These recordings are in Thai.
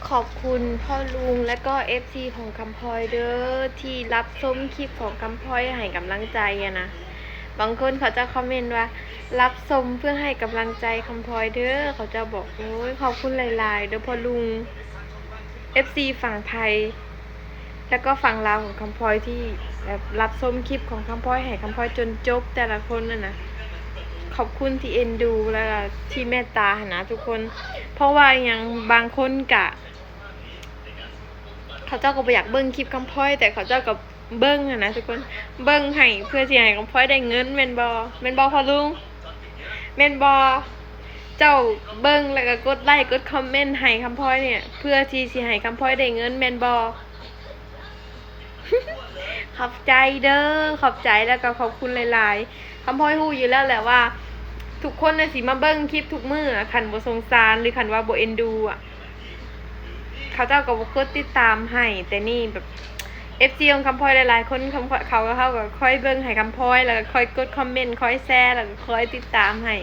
ขอบคุณพ่อลุงและก็ FC ของคำพลอยเด้อที่รับชมคลิปของคำพลอยให้กำลังใจอะนะบางคนเขาจะคอมเมนต์ว่ารับชมเพื่อให้กำลังใจคำพลอยเด้อเขาจะบอกโอ้ยขอบคุณหลายๆเด้อพ่อลุง FC ฝั่งไทยแล้วก็ฝั่งลาวของคำพลอยที่แบบรับชมคลิปของคำพลอยให้คำพลอยจนจบแต่ละคนน่ะนะขอบคุณที่เอ็นดูแล้วก็ที่เมตตานะทุกคนเพราะว่าอย่างบางคนกะเขาเจ้าก็บ่อยากเบิ้งคลิปคำพลอยแต่เขาเจ้าก็เบิ้งอะนะทุกคนเบิ้งให้เพื่อสิให้คำพลอยได้เงินแม่นบ่พ่อลุงแม่นบ่เจ้าเบิ้งแล้วก็กดไลค์กดคอมเมนต์ให้คำพลอยเนี่ยเพื่อที่สิให้คำพลอยได้เงินแม่นบ่ ขอบใจเด้อขอบใจแล้วก็ขอบคุณหลายๆคำพลอยฮู้อยู่แล้วแหละว่าทุกคนน่ะสิมาเบิ้งคลิปทุกมื้อคันบ่สงสารหรือคันว่าบ่เอ็นดูอ่ะเขาเจ้าก็บ่กดติดตามให้แต่นี่แบบ FC ของคำพลอยหลายๆคนเขาก็คอยเบิ่งให้คำพลอยแล้วก็คอยกดคอมเมนต์คอยแชร์แล้วก็คอยติดตามให้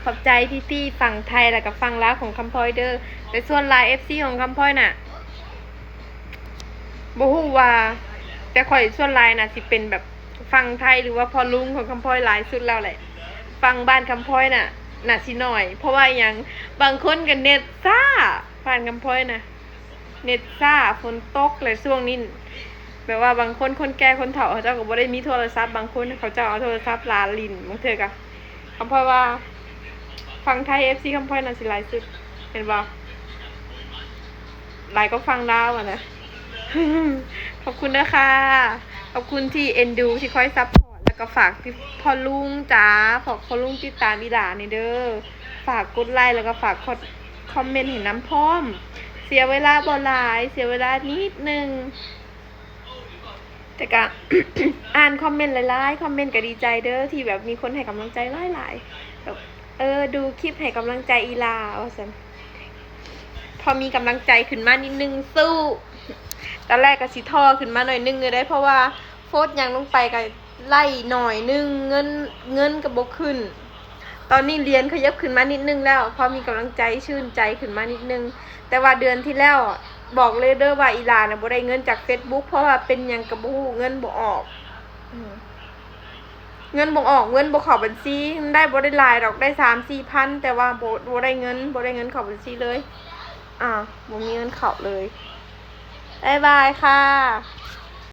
ขอบใจพี่ๆฝั่งไทยแล้วก็ฝั่งลาวของคำพลอยเด้อแต่ส่วนหลาย FC ของคำพลอยน่ะบ่ฮู้ว่าแต่ข่อยส่วนหลายน่ะสิเป็นแบบฝั่งไทยหรือว่าพ่อลุงของคำพลอยหลายสุดแล้วแหละฝั่งบ้านคำพลอยน่ะสิน้อยเพราะว่าหยังบางคนก็เน็ตซ่าบ้านคำพลอยน่ะเน็ตซ่าฝนตกเลยช่วงนี้แบบว่าบางคนคนแก่คนเฒ่าเขาเจ้าก็บ่ได้มีโทรศัพท์บางคนเขาเจ้าเอาโทรศัพท์ลาลิ้นบางเทื่อก็คำพลอยว่าฝั่งไทย FC คำพลอยน่ะสิหลายสุดเห็นบ่หลายก็ฝั่งลาวอ่ะนะ ขอบคุณนะคะขอบคุณที่เอ็นดูที่คอยซัพพอร์ตแล้วก็ฝากที่พ่อลุงจ๋าฝากพ่อลุงติดตามอีหลานี่เด้อฝากกดไลค์แล้วก็ฝากคอมเมนต์เห็นน้ำพร้อมเสียเวลาบ่หลายเสียเวลานิดนึงแต่ก็ อ่านคอมเมนต์หลายๆคอมเมนต์ก็ดีใจเด้อที่แบบมีคนให้กำลังใจหลายๆแบบดูคลิปให้กำลังใจอีหลาว่าซั่นพอมีกำลังใจขึ้นมานิดนึงสู้ตอนแรกก็สิท้อขึ้นมาหน่อยนึงเลยได้เพราะว่าโฟดยังลงไปก็ไล่หน่อยนึงเงินก็บ่ขึ้นตอนนี้เรียนขยับขึ้นมานิดนึงแล้วพอมีกำลังใจชื่นใจขึ้นมานิดนึงแต่ว่าเดือนที่แล้วบอกเลยเด้อว่าอีหลาน่ะบ่ได้เงินจาก Facebook เพราะว่าเป็นหยังก็บ่ฮู้เงินบ่ออกเงินบ่ออกเงินบ่เข้าบัญชีได้บ่ได้หลายดอกได้ 3-4 พันแต่ว่าบ่ได้เงินเข้าบัญชีเลยบ่มีเงินเข้าเลยบ๊ายบายค่ะ